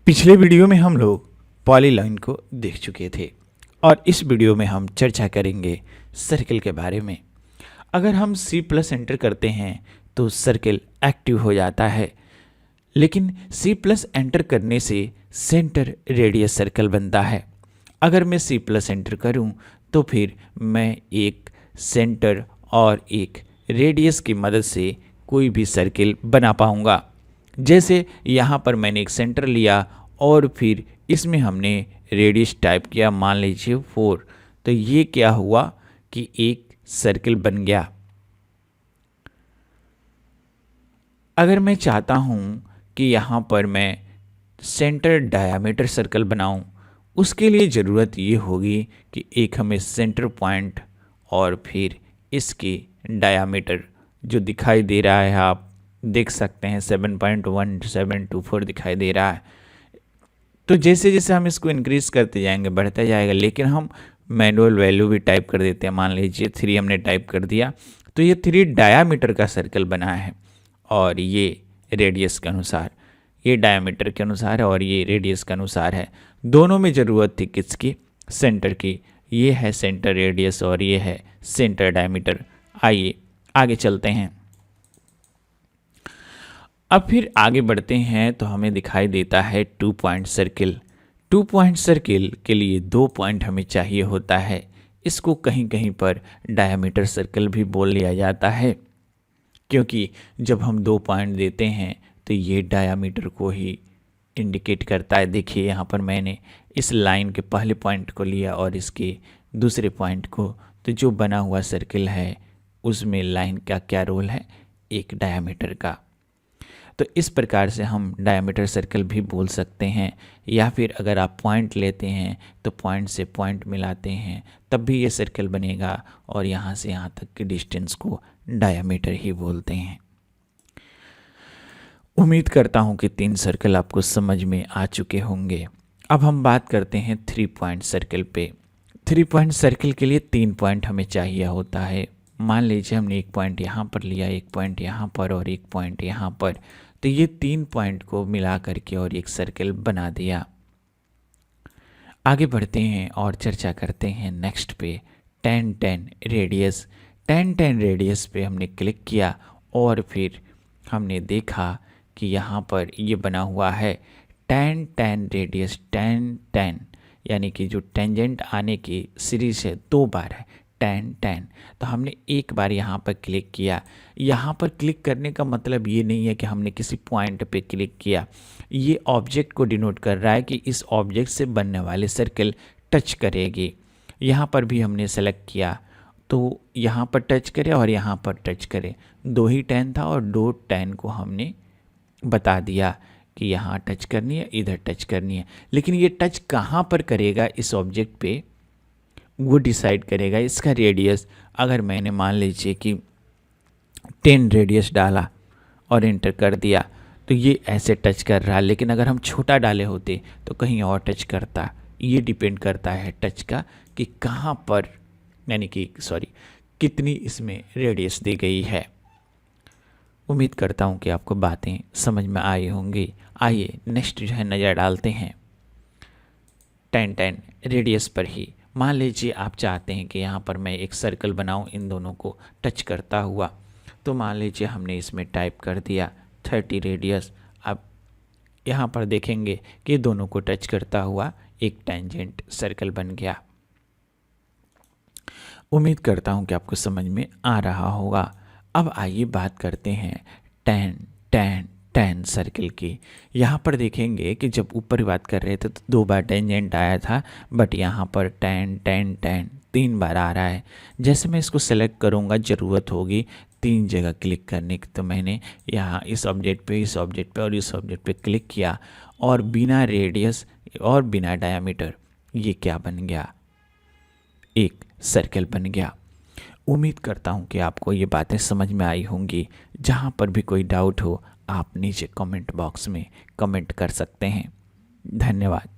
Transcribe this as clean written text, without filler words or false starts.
पिछले वीडियो में हम लोग पॉलीलाइन को देख चुके थे और इस वीडियो में हम चर्चा करेंगे सर्किल के बारे में। अगर हम C प्लस एंटर करते हैं तो सर्किल एक्टिव हो जाता है, लेकिन C प्लस एंटर करने से सेंटर रेडियस सर्कल बनता है। अगर मैं C प्लस एंटर करूं तो फिर मैं एक सेंटर और एक रेडियस की मदद से कोई भी सर्किल बना पाऊंगा। जैसे यहाँ पर मैंने एक सेंटर लिया और फिर इसमें हमने रेडियस टाइप किया, मान लीजिए 4, तो ये क्या हुआ कि एक सर्किल बन गया। अगर मैं चाहता हूँ कि यहाँ पर मैं सेंटर डायामीटर सर्कल बनाऊँ, उसके लिए ज़रूरत ये होगी कि एक हमें सेंटर पॉइंट और फिर इसकी डायामीटर जो दिखाई दे रहा है, आप देख सकते हैं 7.1724 दिखाई दे रहा है। तो जैसे जैसे हम इसको इंक्रीज करते जाएंगे बढ़ता जाएगा, लेकिन हम मैनुअल वैल्यू भी टाइप कर देते हैं। मान लीजिए 3 हमने टाइप कर दिया तो ये 3 डायामीटर का सर्कल बना है और ये रेडियस के अनुसार, ये डायामीटर के अनुसार है और ये रेडियस के अनुसार है। दोनों में ज़रूरत थी किसकी? सेंटर की। ये है सेंटर रेडियस और ये है सेंटर डायामीटर। आइए आगे चलते हैं। अब फिर आगे बढ़ते हैं तो हमें दिखाई देता है 2 पॉइंट सर्किल। 2 पॉइंट सर्किल के लिए 2 पॉइंट हमें चाहिए होता है। इसको कहीं कहीं पर डायमीटर सर्कल भी बोल लिया जाता है, क्योंकि जब हम 2 पॉइंट देते हैं तो ये डायमीटर को ही इंडिकेट करता है। देखिए यहाँ पर मैंने इस लाइन के पहले पॉइंट को लिया और इसके दूसरे पॉइंट को, तो जो बना हुआ सर्किल है उसमें लाइन का क्या रोल है? एक डायमीटर का। तो इस प्रकार से हम डायमीटर सर्कल भी बोल सकते हैं, या फिर अगर आप पॉइंट लेते हैं तो पॉइंट से पॉइंट मिलाते हैं तब भी ये सर्कल बनेगा और यहाँ से यहाँ तक के डिस्टेंस को डायमीटर ही बोलते हैं। उम्मीद करता हूँ कि 3 सर्कल आपको समझ में आ चुके होंगे। अब हम बात करते हैं 3 पॉइंट सर्कल पे। 3 पॉइंट सर्कल के लिए 3 पॉइंट हमें चाहिए होता है। मान लीजिए हमने एक पॉइंट यहाँ पर लिया, एक पॉइंट यहाँ पर और एक पॉइंट यहाँ पर, तो ये 3 पॉइंट को मिला करके और एक सर्कल बना दिया। आगे बढ़ते हैं और चर्चा करते हैं नेक्स्ट पे 10-10 रेडियस। 10-10 रेडियस पे हमने क्लिक किया और फिर हमने देखा कि यहाँ पर ये बना हुआ है 10-10 रेडियस 10-10, यानी कि जो टेंजेंट आने की सीरीज है 2 बार है 10-10। तो हमने एक बार यहाँ पर क्लिक किया। यहाँ पर क्लिक करने का मतलब ये नहीं है कि हमने किसी पॉइंट पे क्लिक किया, ये ऑब्जेक्ट को डिनोट कर रहा है कि इस ऑब्जेक्ट से बनने वाले सर्कल टच करेगी। यहाँ पर भी हमने सेलेक्ट किया तो यहाँ पर टच करे और यहाँ पर टच करे। 2 ही 10 था और 2 10 को हमने बता दिया कि यहाँ टच करनी है, इधर टच करनी है। लेकिन ये टच कहाँ पर करेगा इस ऑब्जेक्ट पे, वो डिसाइड करेगा इसका रेडियस। अगर मैंने मान लीजिए कि 10 रेडियस डाला और एंटर कर दिया तो ये ऐसे टच कर रहा है, लेकिन अगर हम छोटा डाले होते तो कहीं और टच करता। ये डिपेंड करता है टच का कि कहाँ पर, यानी कि कितनी इसमें रेडियस दी गई है। उम्मीद करता हूँ कि आपको बातें समझ में आई होंगी। आइए नेक्स्ट जो है नज़र डालते हैं 10-10 रेडियस पर ही। मान लीजिए आप चाहते हैं कि यहाँ पर मैं एक सर्कल बनाऊँ इन दोनों को टच करता हुआ, तो मान लीजिए हमने इसमें टाइप कर दिया 30 रेडियस। अब यहाँ पर देखेंगे कि दोनों को टच करता हुआ एक टेंजेंट सर्कल बन गया। उम्मीद करता हूँ कि आपको समझ में आ रहा होगा। अब आइए बात करते हैं 10-10-10 सर्कल की। यहाँ पर देखेंगे कि जब ऊपर बात कर रहे थे तो 2 बार टेंजेंट आया था, बट यहाँ पर 10-10-10 3 बार आ रहा है। जैसे मैं इसको सेलेक्ट करूँगा, ज़रूरत होगी 3 जगह क्लिक करने की, तो मैंने यहाँ इस ऑब्जेक्ट पे, इस ऑब्जेक्ट पे और इस ऑब्जेक्ट पे क्लिक किया और बिना रेडियस और बिना डायामीटर ये क्या बन गया? एक सर्कल बन गया। उम्मीद करता हूँ कि आपको ये बातें समझ में आई होंगी। जहाँ पर भी कोई डाउट हो आप नीचे कमेंट बॉक्स में कमेंट कर सकते हैं। धन्यवाद।